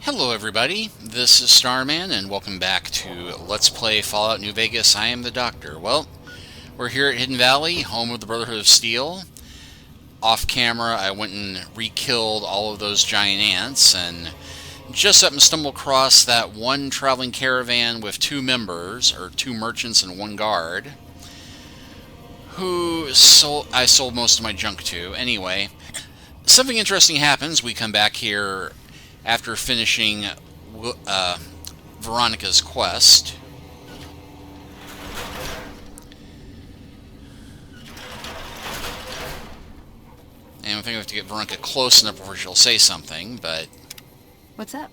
Hello everybody, this is Starman and welcome back to Let's Play Fallout New Vegas. I am the Doctor. Well, we're here at Hidden Valley, home of the Brotherhood of Steel. Off camera, I went and re-killed all of those giant ants and just up and stumbled across that one traveling caravan with two members, or two merchants and one guard, who I sold most of my junk to. Anyway, something interesting happens. We come back here after finishing Veronica's quest. And I think we have to get Veronica close enough before she'll say something, but... What's up?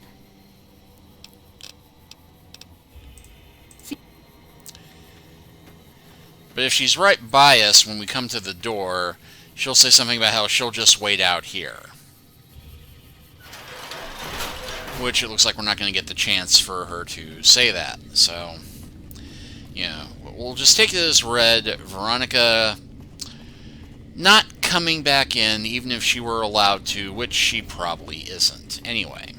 But if she's right by us when we come to the door, she'll say something about how she'll just wait out here. Which it looks like we're not going to get the chance for her to say that. So, you know, we'll just take it as read. Veronica not coming back in, even if she were allowed to, which she probably isn't. Anyway.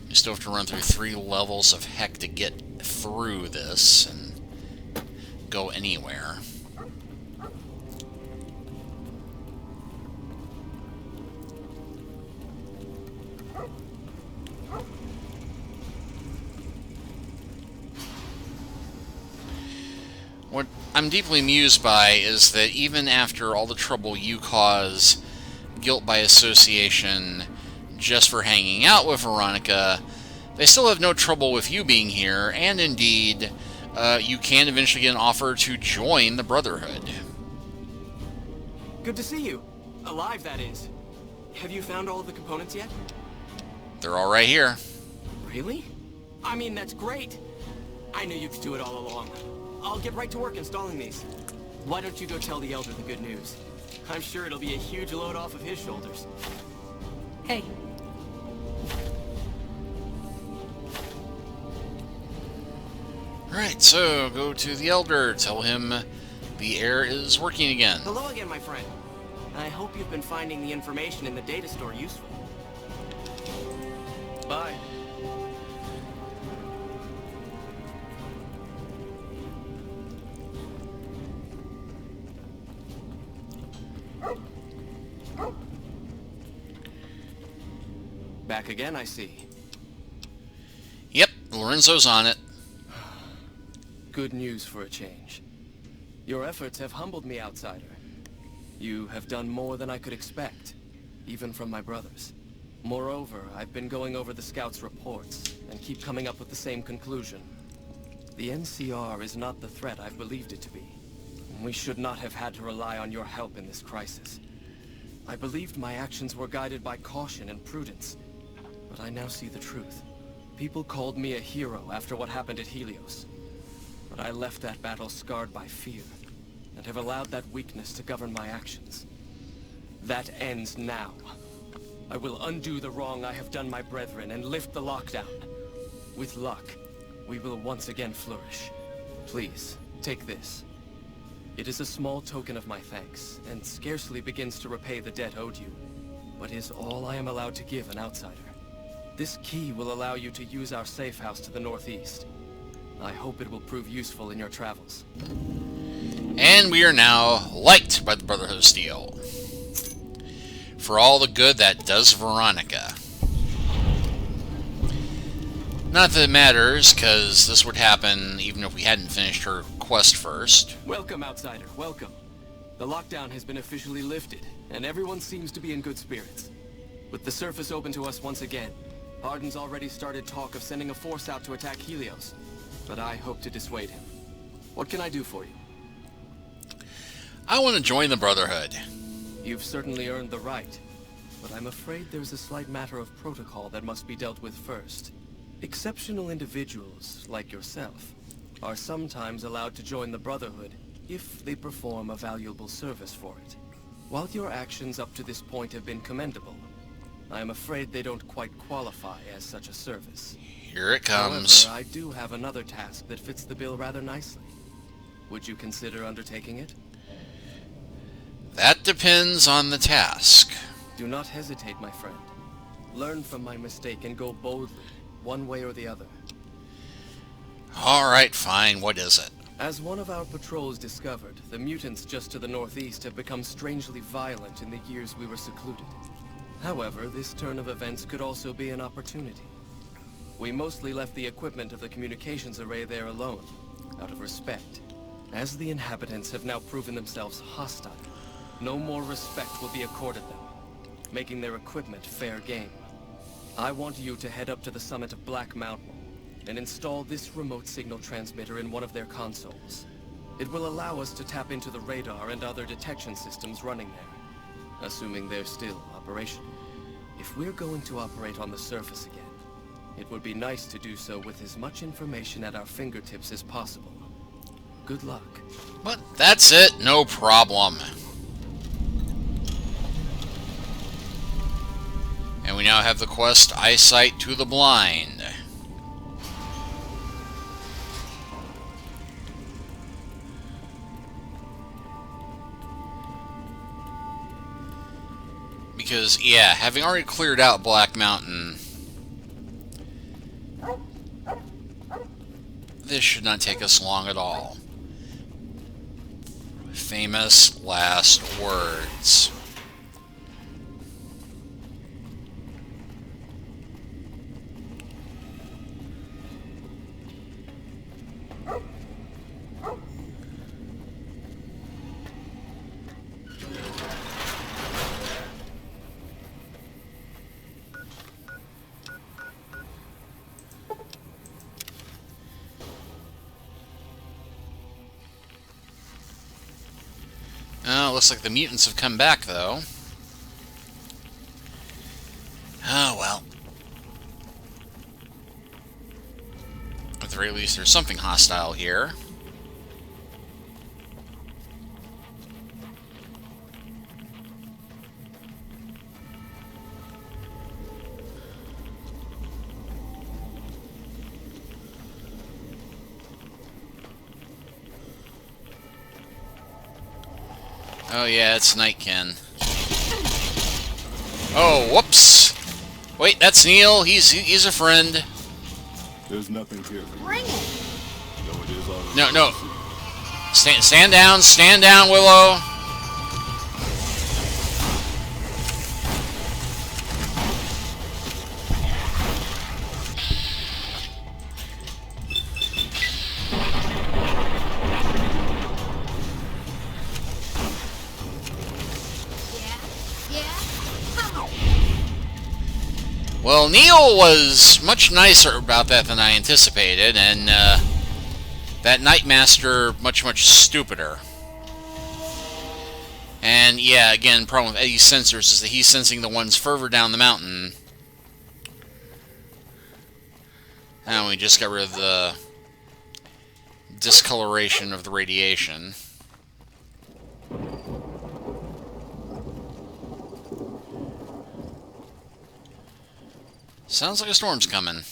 You still have to run through 3 levels of heck to get through this and go anywhere. What I'm deeply amused by is that even after all the trouble you cause, guilt by association, just for hanging out with Veronica, they still have no trouble with you being here, and indeed, you can eventually get an offer to join the Brotherhood. Good to see you. Alive, that is. Have you found all of the components yet? They're all right here. Really? I mean, that's great. I knew you could do it all along. I'll get right to work installing these. Why don't you go tell the Elder the good news? I'm sure it'll be a huge load off of his shoulders. Hey. Alright, so go to the Elder, tell him the air is working again. Hello again, my friend. I hope you've been finding the information in the data store useful. Bye. Back again, I see. Yep, Lorenzo's on it. Good news for a change. Your efforts have humbled me, outsider. You have done more than I could expect, even from my brothers. Moreover, I've been going over the scouts' reports, and keep coming up with the same conclusion. The NCR is not the threat I've believed it to be. We should not have had to rely on your help in this crisis. I believed my actions were guided by caution and prudence, but I now see the truth. People called me a hero after what happened at Helios. But I left that battle scarred by fear, and have allowed that weakness to govern my actions. That ends now. I will undo the wrong I have done my brethren and lift the lockdown. With luck, we will once again flourish. Please, take this. It is a small token of my thanks, and scarcely begins to repay the debt owed you, but is all I am allowed to give an outsider. This key will allow you to use our safe house to the northeast. I hope it will prove useful in your travels. And we are now liked by the Brotherhood of Steel. For all the good that does Veronica. Not that it matters, because this would happen even if we hadn't finished her quest first. Welcome, outsider, welcome. The lockdown has been officially lifted, and everyone seems to be in good spirits. With the surface open to us once again, Hardin's already started talk of sending a force out to attack Helios, but I hope to dissuade him. What can I do for you? I want to join the Brotherhood. You've certainly earned the right, but I'm afraid there's a slight matter of protocol that must be dealt with first. Exceptional individuals, like yourself, are sometimes allowed to join the Brotherhood if they perform a valuable service for it. While your actions up to this point have been commendable, I am afraid they don't quite qualify as such a service. Here it comes. However, I do have another task that fits the bill rather nicely. Would you consider undertaking it? That depends on the task. Do not hesitate, my friend. Learn from my mistake and go boldly, one way or the other. Alright, fine. What is it? As one of our patrols discovered, the mutants just to the northeast have become strangely violent in the years we were secluded. However, this turn of events could also be an opportunity. We mostly left the equipment of the communications array there alone, out of respect. As the inhabitants have now proven themselves hostile, no more respect will be accorded them, making their equipment fair game. I want you to head up to the summit of Black Mountain and install this remote signal transmitter in one of their consoles. It will allow us to tap into the radar and other detection systems running there, assuming they're still operational. If we're going to operate on the surface again, it would be nice to do so with as much information at our fingertips as possible. Good luck. But that's it, no problem. And we now have the quest, Eyesight to the Blind. Because, yeah, having already cleared out Black Mountain, this should not take us long at all. Famous last words. Looks like the mutants have come back, though. Oh, well. At the very least, there's something hostile here. Oh yeah, it's Nightkin. Oh, whoops! Wait, that's Neil. He's a friend. There's nothing here for you. Bring it! No, it is already. No. Stand down, Willow. Well, Neil was much nicer about that than I anticipated, and that Nightmaster much stupider. And yeah, again, problem with Eddie's sensors is that he's sensing the ones further down the mountain. And we just got rid of the discoloration of the radiation. Sounds like a storm's coming.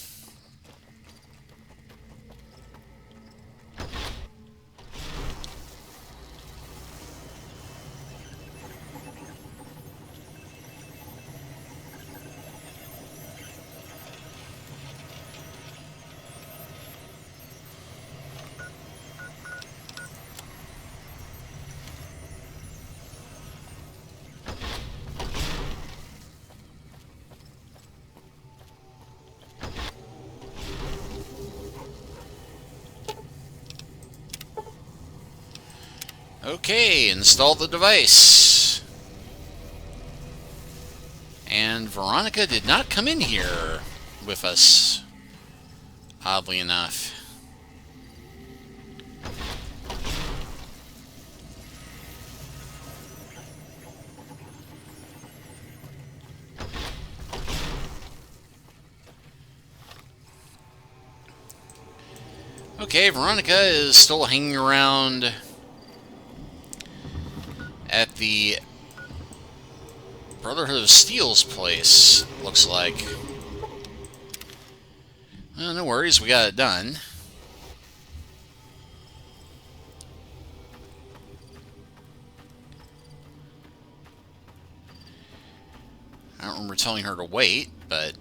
Okay, install the device. And Veronica did not come in here with us, oddly enough. Okay, Veronica is still hanging around at the Brotherhood of Steel's place, looks like. Well, no worries, we got it done. I don't remember telling her to wait, but...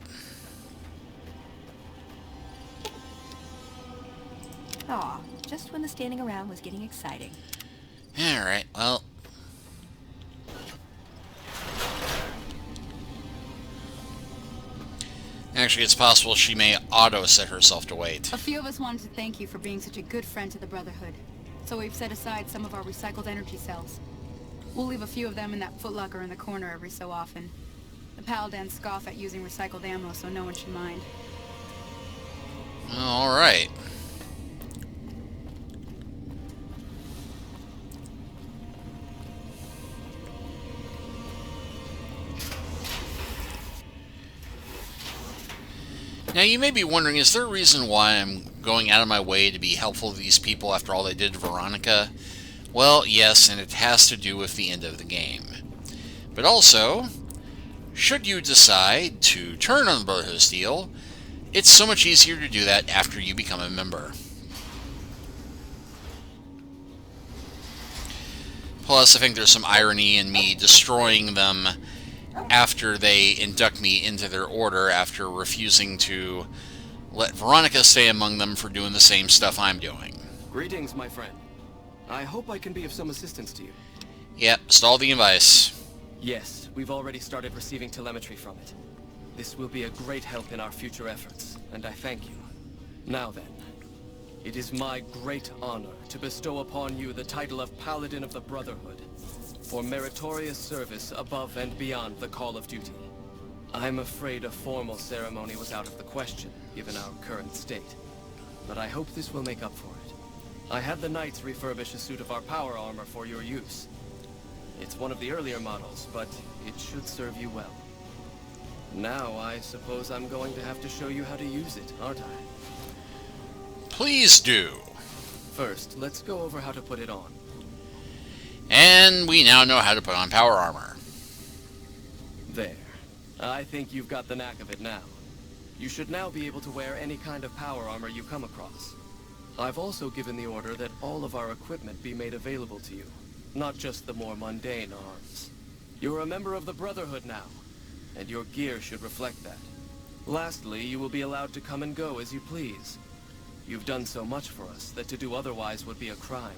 Aw, just when the standing around was getting exciting. Alright, well... Actually, it's possible she may auto-set herself to wait. A few of us wanted to thank you for being such a good friend to the Brotherhood, so we've set aside some of our recycled energy cells. We'll leave a few of them in that footlocker in the corner every so often. The Paladins scoff at using recycled ammo, so no one should mind. Alright. Now, you may be wondering, is there a reason why I'm going out of my way to be helpful to these people after all they did to Veronica? Well, yes, and it has to do with the end of the game. But also, should you decide to turn on the Brotherhood of Steel, it's so much easier to do that after you become a member. Plus, I think there's some irony in me destroying them after they induct me into their order after refusing to let Veronica stay among them for doing the same stuff I'm doing. Greetings, my friend. I hope I can be of some assistance to you. Yep, stall the device. Yes, we've already started receiving telemetry from it. This will be a great help in our future efforts, and I thank you. Now then, it is my great honor to bestow upon you the title of Paladin of the Brotherhood, for meritorious service above and beyond the call of duty. I'm afraid a formal ceremony was out of the question, given our current state. But I hope this will make up for it. I had the Knights refurbish a suit of our power armor for your use. It's one of the earlier models, but it should serve you well. Now I suppose I'm going to have to show you how to use it, aren't I? Please do. First, let's go over how to put it on. And we now know how to put on power armor. There. I think you've got the knack of it now. You should now be able to wear any kind of power armor you come across. I've also given the order that all of our equipment be made available to you, not just the more mundane arms. You're a member of the Brotherhood now, and your gear should reflect that. Lastly, you will be allowed to come and go as you please. You've done so much for us that to do otherwise would be a crime.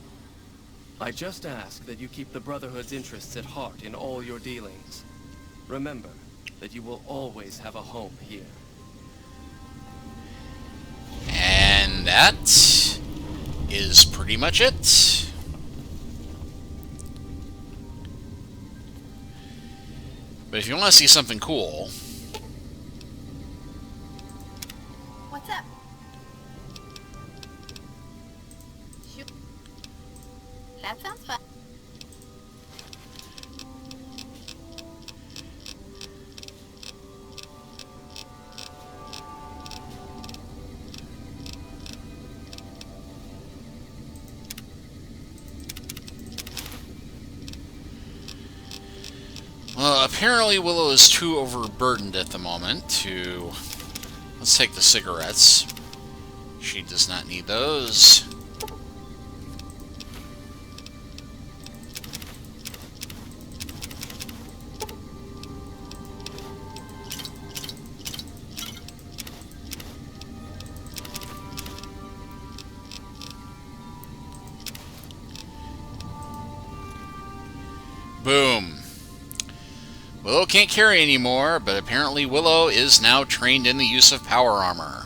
I just ask that you keep the Brotherhood's interests at heart in all your dealings. Remember that you will always have a home here. And that is pretty much it. But if you want to see something cool... What's up? That sounds fun. Well, apparently Willow is too overburdened at the moment to... Let's take the cigarettes. She does not need those. Boom. Willow can't carry anymore, but apparently Willow is now trained in the use of power armor.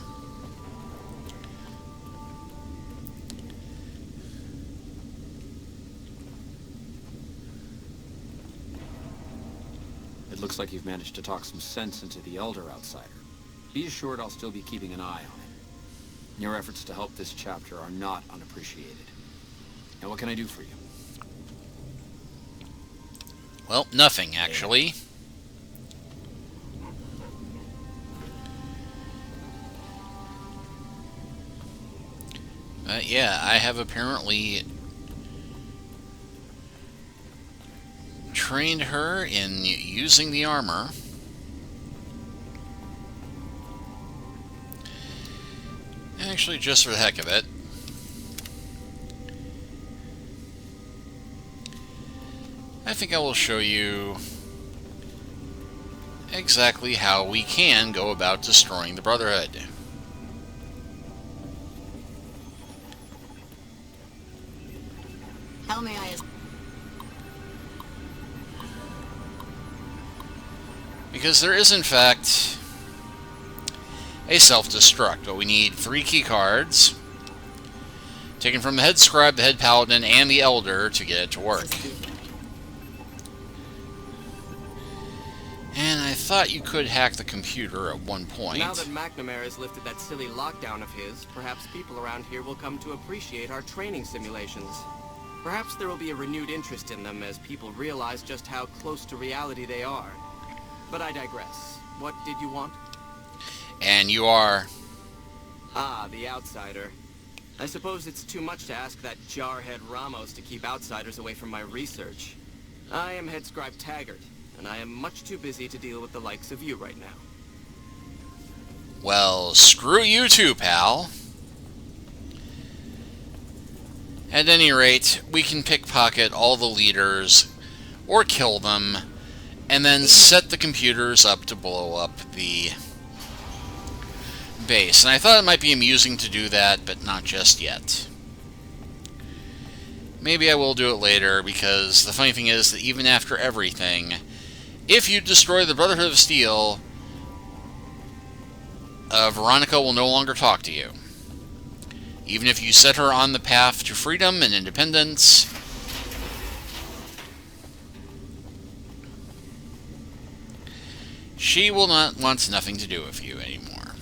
It looks like you've managed to talk some sense into the Elder Outsider. Be assured I'll still be keeping an eye on him. Your efforts to help this chapter are not unappreciated. Now what can I do for you? Well, nothing, actually. But yeah, I have apparently trained her in using the armor. Actually, just for the heck of it. I think I will show you exactly how we can go about destroying the Brotherhood. How may I... Because there is, in fact, a self-destruct, but we need 3 key cards, taken from the head scribe, the head paladin, and the elder to get it to work. And I thought you could hack the computer at one point. Now that McNamara has lifted that silly lockdown of his, perhaps people around here will come to appreciate our training simulations. Perhaps there will be a renewed interest in them as people realize just how close to reality they are. But I digress. What did you want? And you are... Ah, the outsider. I suppose it's too much to ask that jarhead Ramos to keep outsiders away from my research. I am head scribe Taggart, and I am much too busy to deal with the likes of you right now. Well, screw you too, pal. At any rate, we can pickpocket all the leaders, or kill them, and then set the computers up to blow up the base. And I thought it might be amusing to do that, but not just yet. Maybe I will do it later, because the funny thing is that even after everything, if you destroy the Brotherhood of Steel, Veronica will no longer talk to you. Even if you set her on the path to freedom and independence, she will not want nothing to do with you anymore.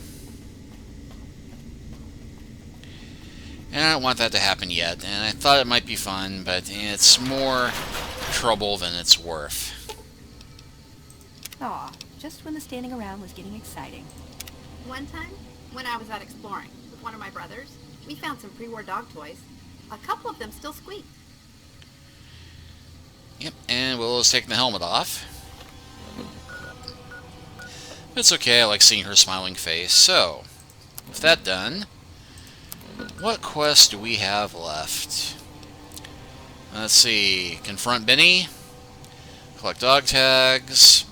And I don't want that to happen yet, and I thought it might be fun, but it's more trouble than it's worth. Aw, just when the standing around was getting exciting. One time, when I was out exploring with one of my brothers, we found some pre-war dog toys. A couple of them still squeak. Yep, and Willow's taking the helmet off. It's okay, I like seeing her smiling face. So, with that done, what quest do we have left? Let's see, confront Benny, collect dog tags.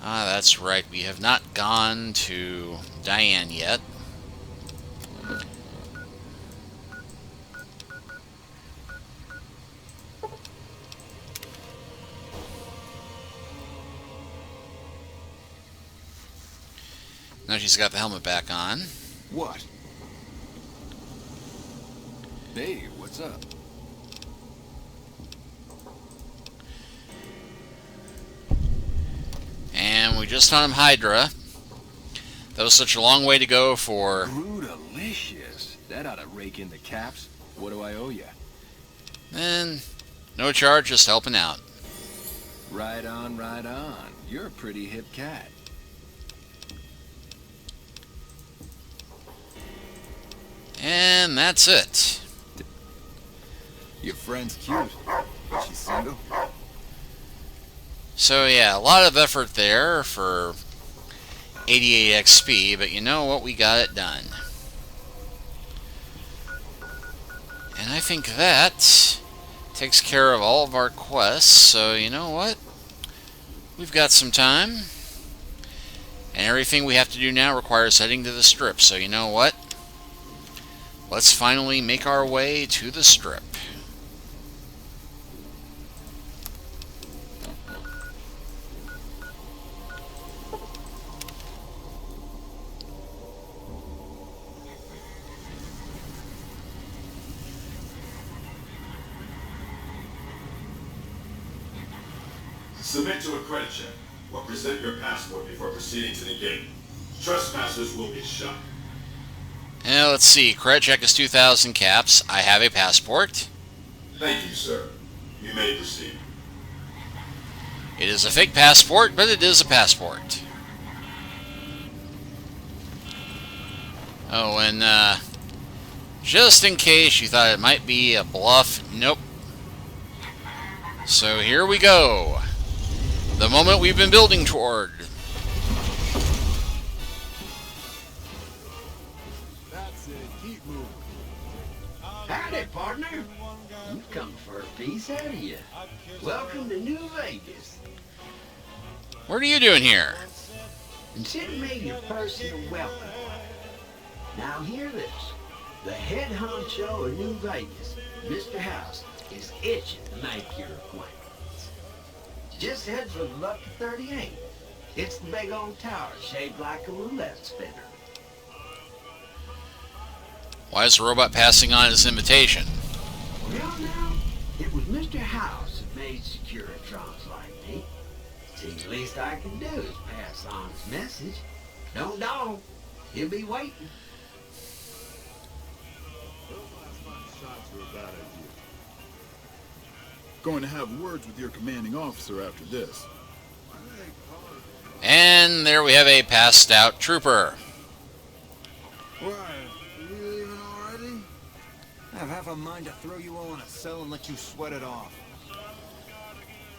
Ah, that's right, we have not gone to Diane yet. Now she's got the helmet back on. What? Hey, what's up? And we just found him Hydra. That was such a long way to go for... Brutalicious. That ought to rake in the caps. What do I owe you? And no charge, just helping out. Right on, right on. You're a pretty hip cat. And that's it. Your friend's cute. Is she single? So yeah, a lot of effort there for 88 XP, but you know what? We got it done. And I think that takes care of all of our quests, so you know what? We've got some time. And everything we have to do now requires heading to the strip, so you know what? Let's finally make our way to the strip. Submit to a credit check or present your passport before proceeding to the gate. Trespassers will be shot. Now let's see, credit check is 2,000 caps. I have a passport. Thank you, sir. You may proceed. It is a fake passport, but it is a passport. Oh, and just in case you thought it might be a bluff, nope. So here we go. The moment we've been building toward. That's it. Keep moving. Howdy, partner. You come for a piece, have you? Welcome to New Vegas. What are you doing here? Consider me your personal weapon. Now hear this. The head honcho of New Vegas, Mr. House, is itching to make your acquaintance. Just head for the Lucky 38. It's the big old tower shaped like a roulette spinner. Why is the robot passing on his invitation? Well now, it was Mr. House that made Securitrons like me. See, the least I can do is pass on his message. Don't know. He'll be waiting. Shots are a bad idea. Going to have words with your commanding officer after this. And there we have a passed out trooper. Why? You leaving already? I have half a mind to throw you all in a cell and let you sweat it off.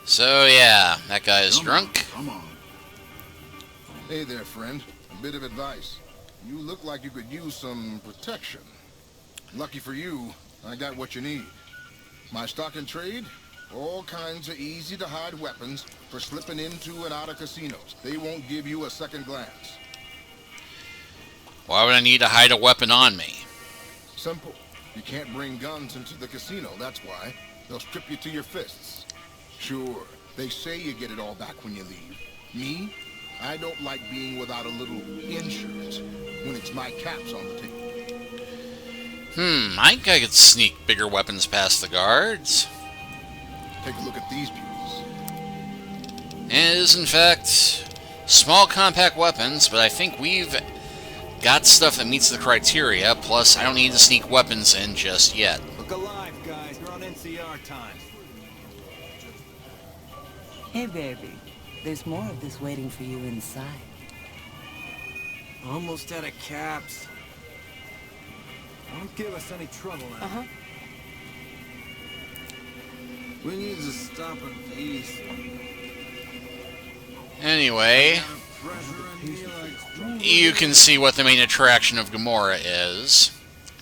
So yeah, that guy is drunk. Come on. Hey there, friend. A bit of advice. You look like you could use some protection. Lucky for you, I got what you need. My stock and trade? All kinds of easy-to-hide weapons for slipping into and out of casinos. They won't give you a second glance. Why would I need to hide a weapon on me? Simple. You can't bring guns into the casino, that's why. They'll strip you to your fists. Sure, they say you get it all back when you leave. Me? I don't like being without a little insurance when it's my caps on the table. I think I could sneak bigger weapons past the guards. Take a look at these beauties. And it is, in fact, small compact weapons, but I think we've got stuff that meets the criteria, plus I don't need to sneak weapons in just yet. Look alive, guys. You're on NCR time. Hey, baby. There's more of this waiting for you inside. Almost out of caps. Don't give us any trouble now. Uh-huh. We need to stop and peace. Anyway, you can see what the main attraction of Gamora is.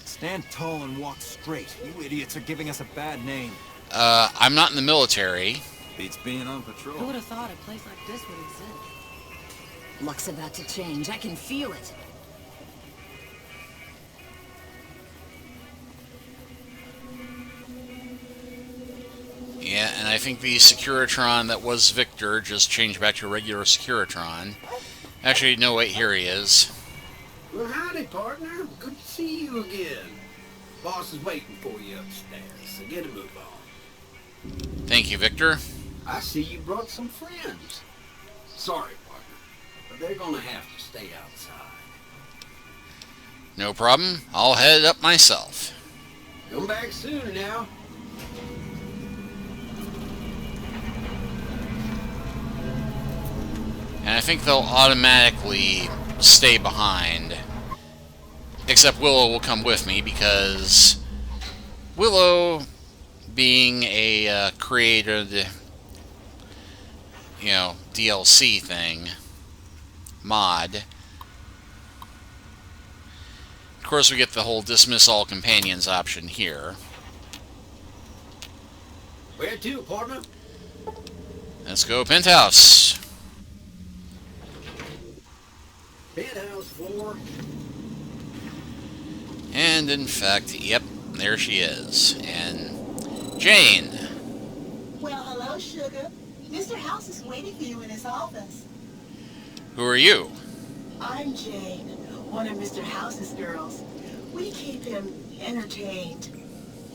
Stand tall and walk straight. You idiots are giving us a bad name. I'm not in the military. Beats being on patrol. Who would have thought a place like this would exist? Luck's about to change. I can feel it. Yeah, and I think the Securitron that was Victor just changed back to a regular Securitron. Actually, no, wait, here he is. Well, howdy, partner. Good to see you again. Boss is waiting for you upstairs, so get a move on. Thank you, Victor. I see you brought some friends. Sorry, partner, but they're gonna have to stay outside. No problem. I'll head up myself. Come back soon now. And I think they'll automatically stay behind. Except Willow will come with me because Willow, being a created, DLC thing, mod. Of course, we get the whole dismiss all companions option here. Where to, partner? Let's go, Penthouse. Penthouse 4. And in fact, yep, there she is. And Jane. Well, hello, sugar. Mr. House is waiting for you in his office. Who are you? I'm Jane, one of Mr. House's girls. We keep him entertained.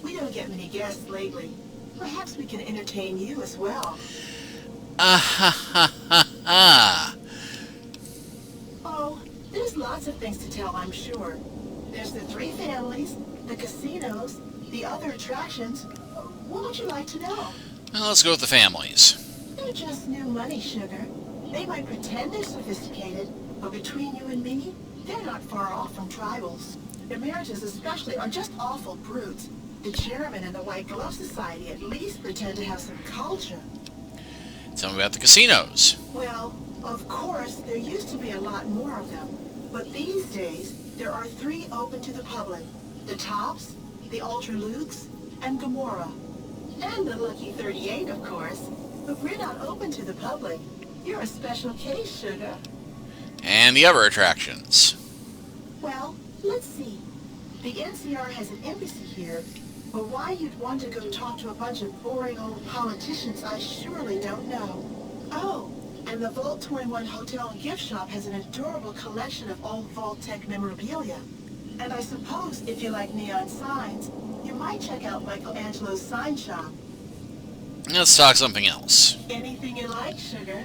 We don't get many guests lately. Perhaps we can entertain you as well. Ah ha ha ha ha. Oh, there's lots of things to tell, I'm sure. There's the 3 families, the casinos, the other attractions. What would you like to know? Well, let's go with the families. They're just new money, sugar. They might pretend they're sophisticated, but between you and me, they're not far off from tribals. Emeritus especially are just awful brutes. The chairman and the White Glove Society at least pretend to have some culture. Tell me about the casinos. Well, of course, there used to be a lot more of them. But these days, there are 3 open to the public. The Tops, the Ultra Lukes, and Gamora. And the Lucky 38, of course. But we're not open to the public. You're a special case, sugar. And the other attractions. Well, let's see. The NCR has an embassy here, but why you'd want to go talk to a bunch of boring old politicians, I surely don't know. Oh, and the Vault 21 Hotel and Gift Shop has an adorable collection of old Vault-Tec memorabilia. And I suppose if you like neon signs, you might check out Michelangelo's sign shop. Let's talk something else. Anything you like, Sugar.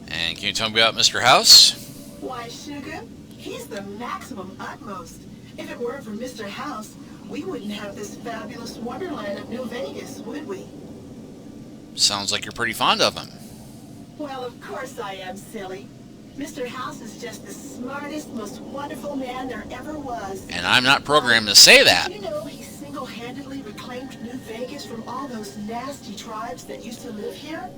And can you tell me about Mr. House? Why, Sugar, he's the maximum utmost. If it weren't for Mr. House, we wouldn't have this fabulous wonderland of New Vegas, would we? Sounds like you're pretty fond of him. Well, of course I am, silly. Mr. House is just the smartest, most wonderful man there ever was. And I'm not programmed to say that. Did you know he single-handedly reclaimed New Vegas from all those nasty tribes that used to live here?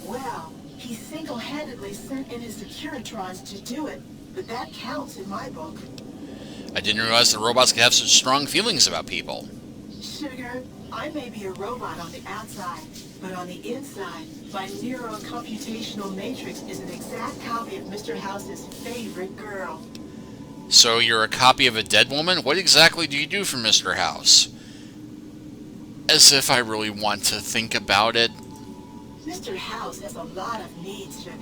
Well, he single-handedly sent in his Securitrons to do it, but that counts in my book. I didn't realize that robots could have such strong feelings about people. Sugar, I may be a robot on the outside, but on the inside, my neurocomputational matrix is an exact copy of Mr. House's favorite girl. So you're a copy of a dead woman? What exactly do you do for Mr. House? As if I really want to think about it. Mr. House has a lot of needs, Sugar.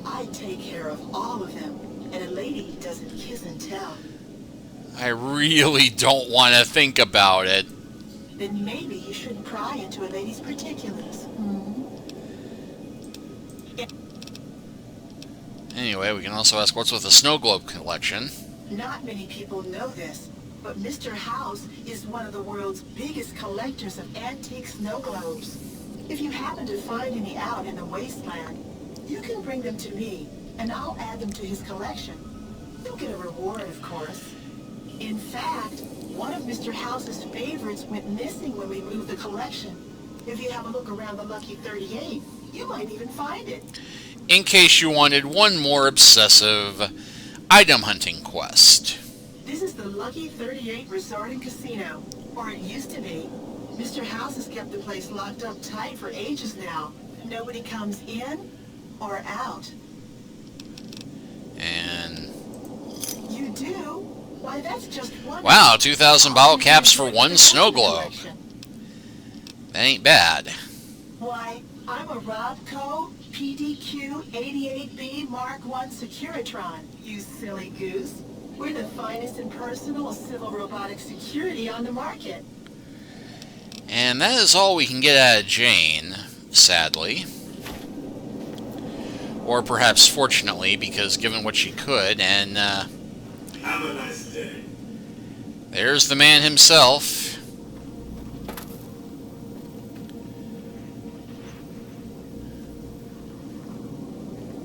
I take care of all of them, and a lady doesn't kiss and tell. I really don't want to think about it. Then maybe you shouldn't pry into a lady's particulars. Anyway, we can also ask what's with the snow globe collection. Not many people know this, but Mr. House is one of the world's biggest collectors of antique snow globes. If you happen to find any out in the wasteland, you can bring them to me, and I'll add them to his collection. You'll get a reward, of course. In fact, one of Mr. House's favorites went missing when we moved the collection. If you have a look around the Lucky 38, you might even find it. In case you wanted one more obsessive item hunting quest. This is the Lucky 38 Resort and Casino, or it used to be. Mr. House has kept the place locked up tight for ages now. Nobody comes in or out. And you do? Why, that's just one. Wow, 2,000 bottle caps for one snow globe. That ain't bad. Why, I'm a Robco PDQ 88B Mark I Securitron, you silly goose. We're the finest in personal civil robotic security on the market. And that is all we can get out of Jane, sadly. Or perhaps fortunately, because given what she could, and have a nice day. There's the man himself.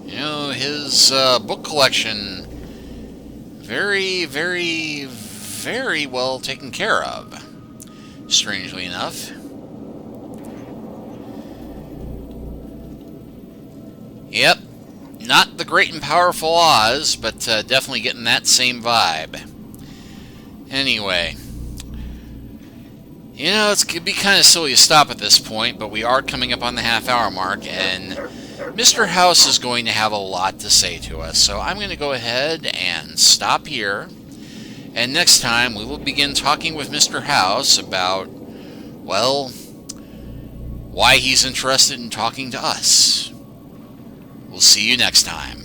You know, his book collection, very, very, very well taken care of, strangely enough. Yep, not the great and powerful Oz, but definitely getting that same vibe. Anyway, you know, it'd be kind of silly to stop at this point, but we are coming up on the half-hour mark, and Mr. House is going to have a lot to say to us, so I'm going to go ahead and stop here, and next time we will begin talking with Mr. House about, well, why he's interested in talking to us. We'll see you next time.